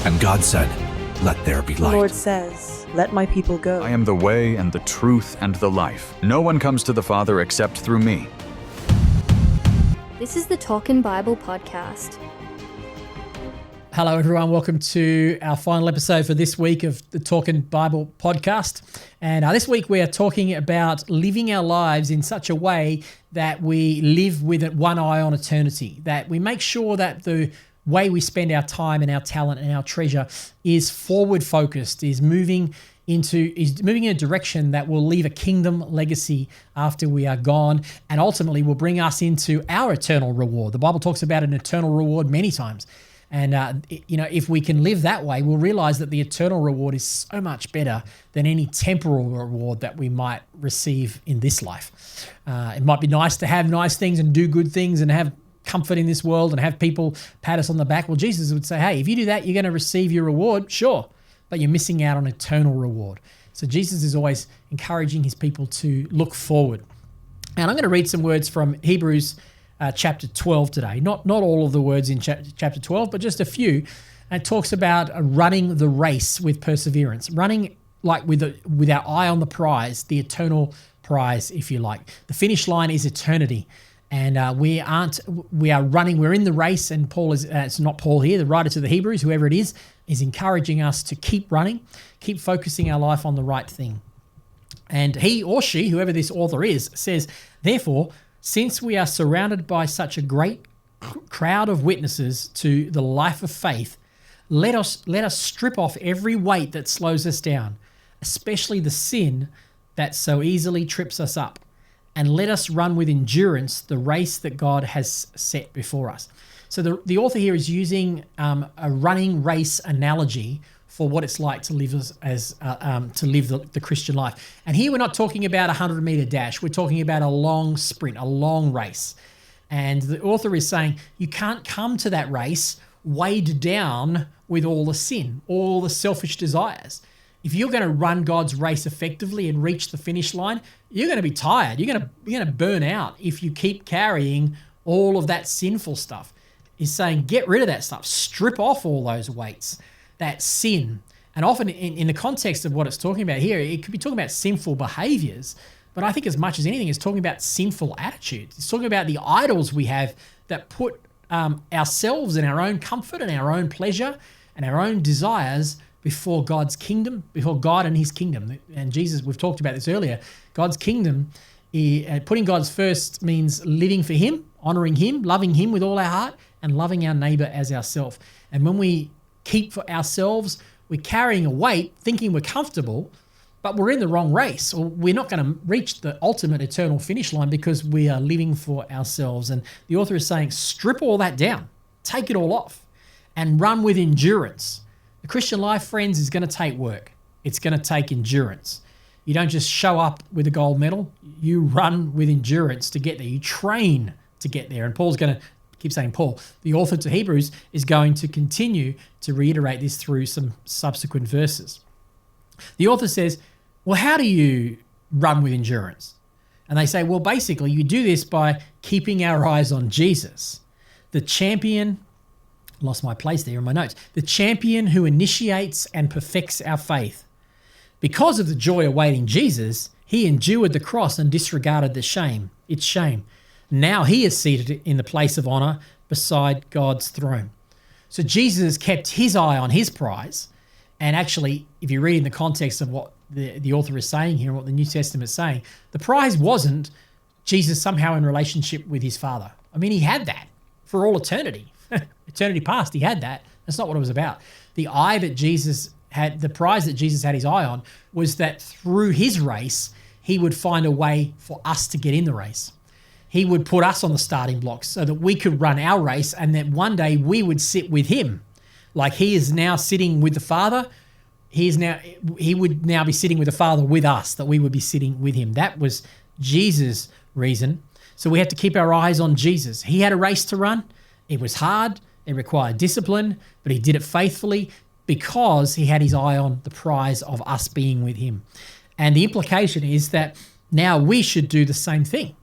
And God said, "Let there be The light." Lord says, "Let my people go." I am the way and the truth and the life. No one comes to the Father except through me. This is the Talkin' Bible podcast. Hello, everyone. Welcome to our final episode for this week of the Talkin' Bible podcast. And this week we are talking about living our lives in such a way that we live with one eye on eternity, that we make sure that the way we spend our time and our talent and our treasure is forward focused, is moving in a direction that will leave a kingdom legacy after we are gone, and ultimately will bring us into our eternal reward. The Bible talks about an eternal reward many times. And, if we can live that way, we'll realize that the eternal reward is so much better than any temporal reward that we might receive in this life. It might be nice to have nice things and do good things and have comfort in this world and have people pat us on the back. Well, Jesus would say, hey, if you do that, you're going to receive your reward, sure, but you're missing out on eternal reward. So Jesus is always encouraging his people to look forward. And I'm going to read some words from Hebrews chapter 12 today. Not all of the words in chapter 12, but just a few. And it talks about running the race with perseverance, running like with our eye on the prize, the eternal prize, if you like. The finish line is eternity. And we are running, we're in the race, and Paul is, it's not Paul here, the writer to the Hebrews, whoever it is encouraging us to keep running, keep focusing our life on the right thing. And he or she, whoever this author is, says, therefore, since we are surrounded by such a great crowd of witnesses to the life of faith, let us strip off every weight that slows us down, especially the sin that so easily trips us up, and let us run with endurance the race that God has set before us. So the author here is using a running race analogy for what it's like to live the Christian life. And here we're not talking about a 100-meter dash. We're talking about a long sprint, a long race. And the author is saying you can't come to that race weighed down with all the sin, all the selfish desires. If you're going to run God's race effectively and reach the finish line, you're going to be tired. You're going to burn out if you keep carrying all of that sinful stuff. He's saying get rid of that stuff. Strip off all those weights, that sin. And often in the context of what it's talking about here, it could be talking about sinful behaviors, but I think as much as anything, it's talking about sinful attitudes. It's talking about the idols we have that put ourselves and our own comfort and our own pleasure and our own desires before God's kingdom, before God and his kingdom. And Jesus, we've talked about this earlier, God's kingdom, putting God's first means living for him, honoring him, loving him with all our heart, and loving our neighbor as ourselves. And when we keep for ourselves, we're carrying a weight, thinking we're comfortable, but we're in the wrong race, or we're not going to reach the ultimate eternal finish line because we are living for ourselves. And the author is saying, strip all that down, take it all off, and run with endurance. The Christian life, friends, is going to take work. It's going to take endurance. You don't just show up with a gold medal. You run with endurance to get there. You train to get there. And Paul's going to keep saying Paul, the author to Hebrews, is going to continue to reiterate this through some subsequent verses. The author says, well, how do you run with endurance? And they say, well, basically, you do this by keeping our eyes on Jesus, the champion. Lost my place there in my notes. The champion who initiates and perfects our faith. Because of the joy awaiting Jesus, he endured the cross and disregarded its shame. Now he is seated in the place of honor beside God's throne. So Jesus kept his eye on his prize. And actually, if you read in the context of what the author is saying here, what the New Testament is saying, the prize wasn't Jesus somehow in relationship with his Father. I mean, he had that for all eternity. Eternity past, he had that. That's not what it was about. The eye that Jesus had, the prize that Jesus had his eye on, was that through his race, he would find a way for us to get in the race. He would put us on the starting blocks so that we could run our race, and that one day we would sit with him. Like he is now sitting with the Father, he would now be sitting with the Father with us, that we would be sitting with him. That was Jesus' reason. So we have to keep our eyes on Jesus. He had a race to run. It was hard. It required discipline, but he did it faithfully because he had his eye on the prize of us being with him. And the implication is that now we should do the same thing,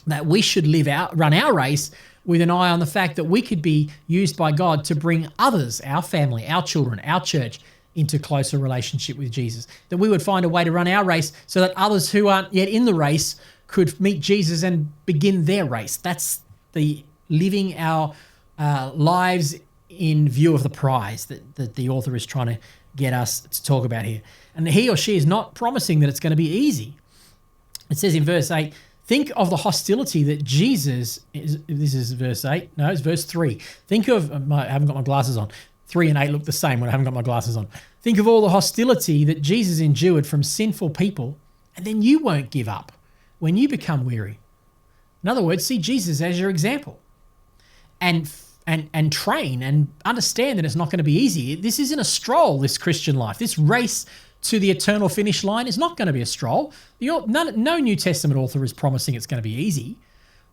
that we should run our race with an eye on the fact that we could be used by God to bring others, our family, our children, our church, into closer relationship with Jesus. That we would find a way to run our race so that others who aren't yet in the race could meet Jesus and begin their race. That's the living our lives in view of the prize that the author is trying to get us to talk about here. And he or she is not promising that it's going to be easy. It says in verse 8, think of the hostility that Jesus, this is verse 8, no, it's verse 3. Think of, I haven't got my glasses on. 3 and 8 look the same when I haven't got my glasses on. Think of all the hostility that Jesus endured from sinful people, and then you won't give up when you become weary. In other words, see Jesus as your example and train and understand that it's not going to be easy. This isn't a stroll, this Christian life. This race to the eternal finish line is not going to be a stroll. No New Testament author is promising it's going to be easy,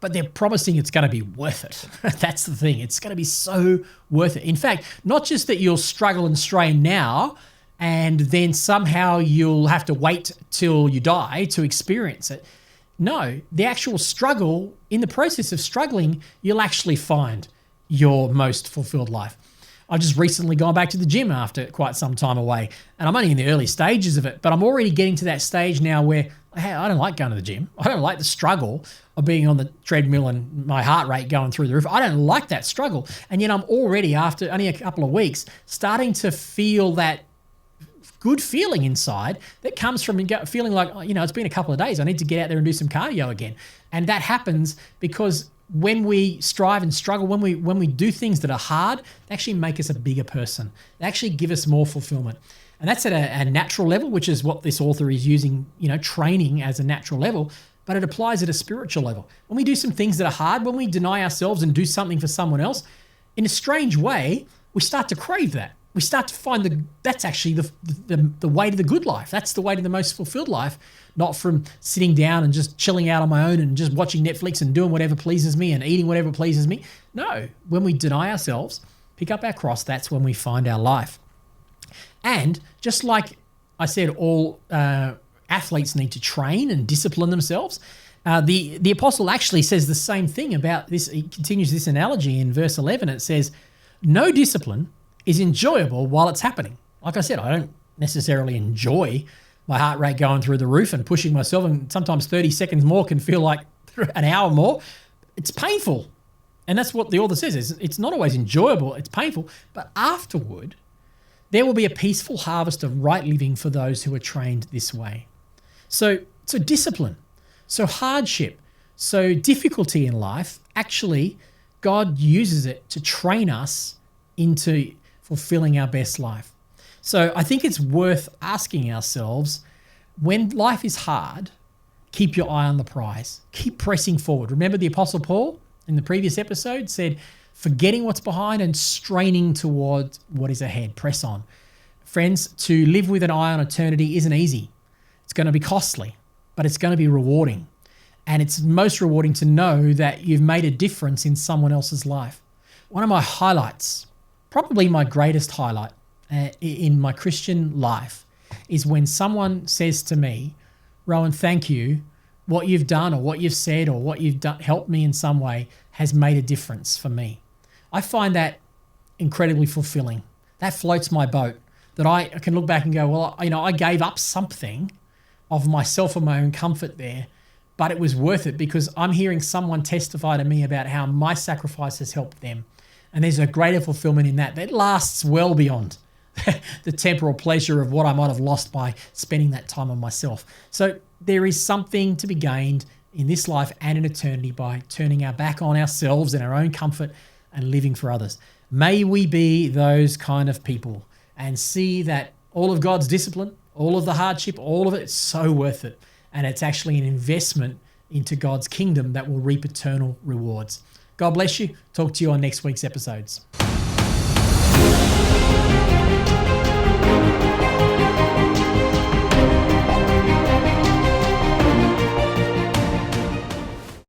but they're promising it's going to be worth it. That's the thing. It's going to be so worth it. In fact, not just that you'll struggle and strain now and then somehow you'll have to wait till you die to experience it. No, the actual struggle, in the process of struggling, you'll actually find your most fulfilled life. I've just recently gone back to the gym after quite some time away, and I'm only in the early stages of it, but I'm already getting to that stage now where, hey, I don't like going to the gym. I don't like the struggle of being on the treadmill and my heart rate going through the roof. I don't like that struggle. And yet I'm already, after only a couple of weeks, starting to feel that good feeling inside that comes from feeling like, it's been a couple of days. I need to get out there and do some cardio again. And that happens because when we strive and struggle, when we do things that are hard, they actually make us a bigger person. They actually give us more fulfillment. And that's at a natural level, which is what this author is using, training as a natural level, but it applies at a spiritual level. When we do some things that are hard, when we deny ourselves and do something for someone else, in a strange way, we start to crave that. We start to find that's actually the way to the good life. That's the way to the most fulfilled life, not from sitting down and just chilling out on my own and just watching Netflix and doing whatever pleases me and eating whatever pleases me. No, when we deny ourselves, pick up our cross, that's when we find our life. And just like I said, all athletes need to train and discipline themselves. The apostle actually says the same thing about this. He continues this analogy in verse 11. It says, no discipline is enjoyable while it's happening. Like I said, I don't necessarily enjoy my heart rate going through the roof and pushing myself, and sometimes 30 seconds more can feel like an hour more. It's painful. And that's what the author says. It's not always enjoyable, it's painful, but afterward, there will be a peaceful harvest of right living for those who are trained this way. So discipline, so hardship, so difficulty in life, actually, God uses it to train us into fulfilling our best life. So I think it's worth asking ourselves, when life is hard, keep your eye on the prize. Keep pressing forward. Remember the Apostle Paul in the previous episode said, forgetting what's behind and straining towards what is ahead. Press on. Friends, to live with an eye on eternity isn't easy. It's going to be costly, but it's going to be rewarding. And it's most rewarding to know that you've made a difference in someone else's life. One of my highlights, probably my greatest highlight in my Christian life, is when someone says to me, Rohan, thank you. What you've done or what you've said or what you've done helped me in some way has made a difference for me. I find that incredibly fulfilling. That floats my boat, that I can look back and go, well, I gave up something of myself and my own comfort there, but it was worth it because I'm hearing someone testify to me about how my sacrifice has helped them. And there's a greater fulfillment in that lasts well beyond the temporal pleasure of what I might have lost by spending that time on myself. So there is something to be gained in this life and in eternity by turning our back on ourselves and our own comfort and living for others. May we be those kind of people and see that all of God's discipline, all of the hardship, all of it is so worth it. And it's actually an investment into God's kingdom that will reap eternal rewards. God bless you. Talk to you on next week's episodes.